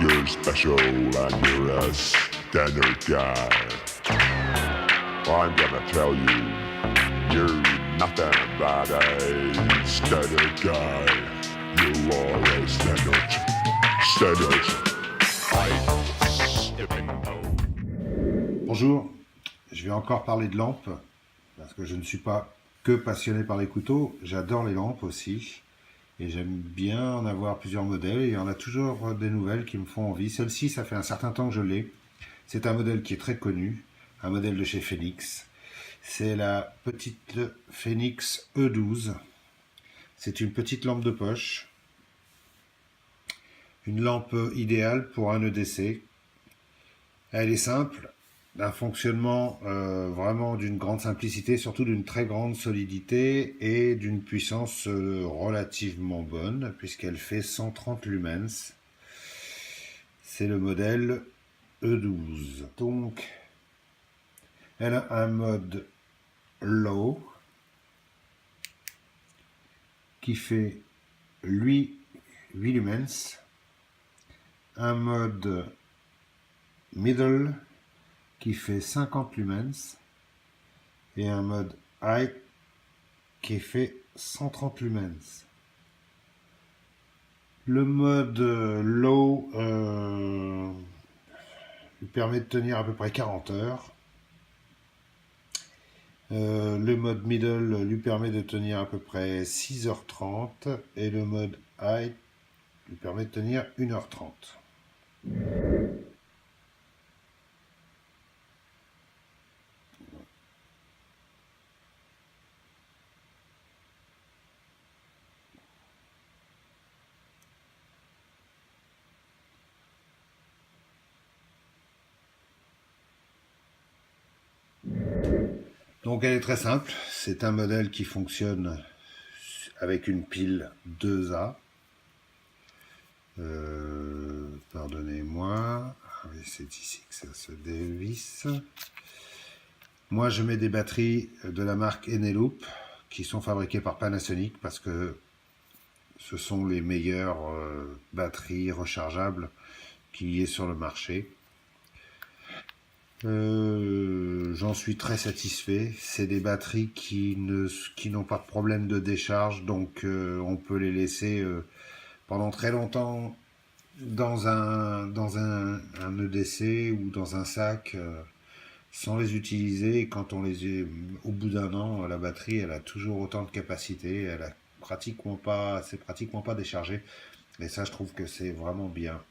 you're special and you're a standard guy. I'm gonna tell you, you're nothing but a standard guy. You are a standard. Bonjour, je vais encore parler de lampes, parce que je ne suis pas que passionné par les couteaux, j'adore les lampes aussi. Et j'aime bien en avoir plusieurs modèles, et il y en a toujours des nouvelles qui me font envie. Celle-ci, ça fait un certain temps que je l'ai. C'est un modèle qui est très connu, un modèle de chez Phoenix. C'est la petite Phoenix E12. C'est une petite lampe de poche. Une lampe idéale pour un EDC. Elle est simple, d'un fonctionnement vraiment d'une grande simplicité, surtout d'une très grande solidité et d'une puissance relativement bonne, puisqu'elle fait 130 lumens. C'est le modèle E12. Donc, elle a un mode low qui fait 8 lumens, un mode middle qui fait 50 lumens et un mode high qui fait 130 lumens. Le mode low lui permet de tenir à peu près 40 heures. Le mode middle lui permet de tenir à peu près 6h30 et le mode high lui permet de tenir 1h30. Donc elle est très simple, c'est un modèle qui fonctionne avec une pile 2A. Pardonnez-moi, c'est ici que ça se dévisse. Moi je mets des batteries de la marque Eneloop qui sont fabriquées par Panasonic parce que ce sont les meilleures batteries rechargeables qu'il y ait sur le marché. J'en suis très satisfait. C'est des batteries qui n'ont pas de problème de décharge, donc on peut les laisser pendant très longtemps dans un EDC ou dans un sac sans les utiliser. Et quand on les est, au bout d'un an, la batterie elle a toujours autant de capacité, elle a c'est pratiquement pas déchargé. Et ça, je trouve que c'est vraiment bien.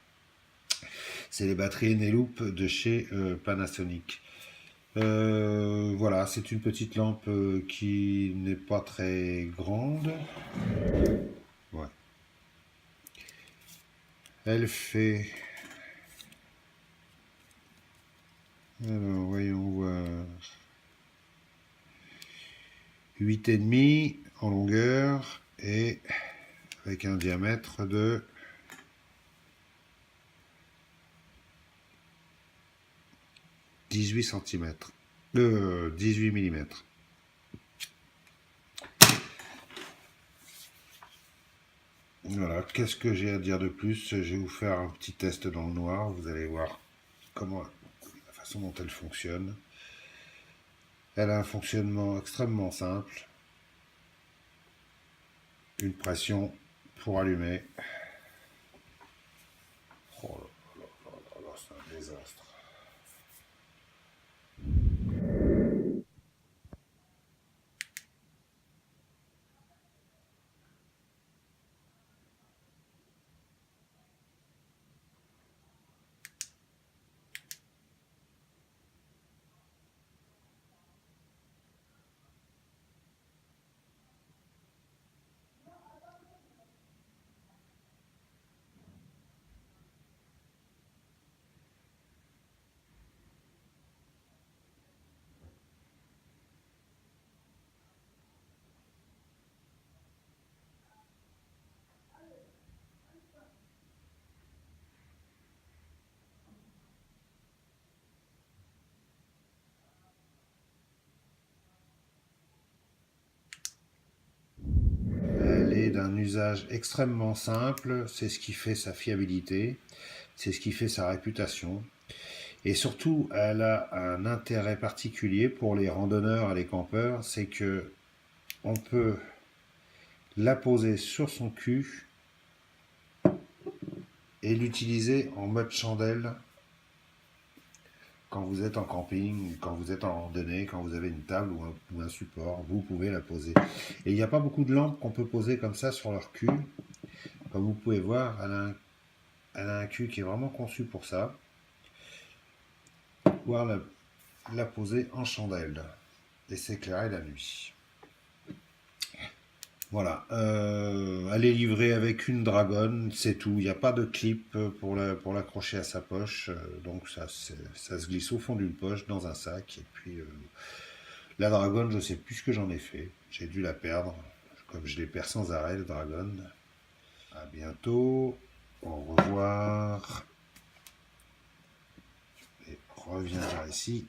C'est les batteries Eneloop de chez Panasonic. Voilà, c'est une petite lampe qui n'est pas très grande. Ouais. Elle fait... Alors, voyons voir... 8,5 en longueur et avec un diamètre de 18 cm, 18 mm. Voilà, qu'est-ce que j'ai à dire de plus? Je vais vous faire un petit test dans le noir, vous allez voir la façon dont elle fonctionne. Elle a un fonctionnement extrêmement simple. Une pression pour allumer. Oh là là là là, c'est un désastre. Elle est d'un usage extrêmement simple, c'est ce qui fait sa fiabilité. C'est ce qui fait sa réputation. Et surtout, elle a un intérêt particulier pour les randonneurs et les campeurs, c'est que on peut la poser sur son cul et l'utiliser en mode chandelle quand vous êtes en camping, quand vous êtes en randonnée, quand vous avez une table ou un support, vous pouvez la poser. Et il n'y a pas beaucoup de lampes qu'on peut poser comme ça sur leur cul. Comme vous pouvez voir, elle a un cul qui est vraiment conçu pour ça. Pour pouvoir la poser en chandelle et s'éclairer la nuit. Voilà, elle est livrée avec une dragonne, c'est tout. Il n'y a pas de clip pour l'accrocher à sa poche, donc ça se glisse au fond d'une poche dans un sac. Et puis la dragonne, je sais plus ce que j'en ai fait. J'ai dû la perdre, comme je les perds sans arrêt, les dragonnes. À bientôt, au revoir. Et reviens par ici.